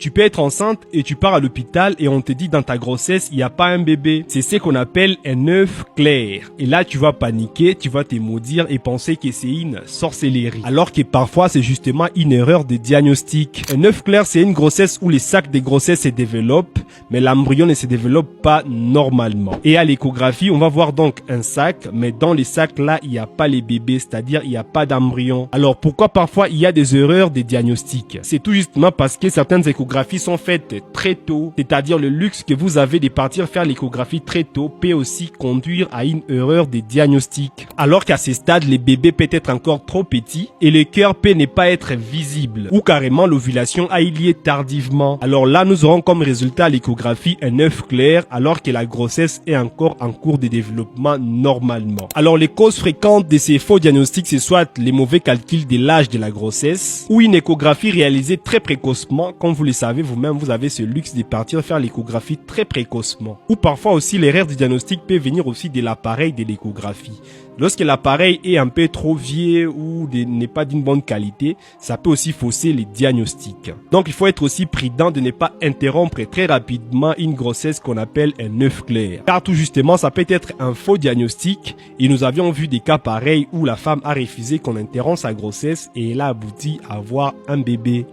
Tu peux être enceinte et tu pars à l'hôpital et on te dit dans ta grossesse, il n'y a pas un bébé. C'est ce qu'on appelle un œuf clair. Et là, tu vas paniquer, tu vas te maudire et penser que c'est une sorcellerie. Alors que parfois, c'est justement une erreur de diagnostic. Un œuf clair, c'est une grossesse où les sacs de grossesse se développent, mais l'embryon ne se développe pas normalement. Et à l'échographie, on va voir donc un sac, mais dans les sacs là, il n'y a pas les bébés, c'est-à-dire il n'y a pas d'embryon. Alors pourquoi parfois il y a des erreurs de diagnostic? C'est tout justement parce que certaines échographies sont faites très tôt, c'est-à-dire le luxe que vous avez de partir faire l'échographie très tôt peut aussi conduire à une erreur de diagnostic. Alors qu'à ce stade, le bébé peut être encore trop petit et le cœur peut ne pas être visible ou carrément l'ovulation a eu lieu tardivement. Alors là, nous aurons comme résultat à l'échographie un œuf clair alors que la grossesse est encore en cours de développement normalement. Alors les causes fréquentes de ces faux diagnostics, c'est soit les mauvais calculs de l'âge de la grossesse ou une échographie réalisée très précocement. Comme vous le savez vous-même, vous avez ce luxe de partir faire l'échographie très précocement. Ou parfois aussi l'erreur du diagnostic peut venir aussi de l'appareil de l'échographie. Lorsque l'appareil est un peu trop vieux ou n'est pas d'une bonne qualité, ça peut aussi fausser les diagnostics. Donc il faut être aussi prudent de ne pas interrompre très rapidement une grossesse qu'on appelle un œuf clair. Car tout justement, ça peut être un faux diagnostic et nous avions vu des cas pareils où la femme a refusé qu'on interrompe sa grossesse et elle a abouti à avoir un bébé.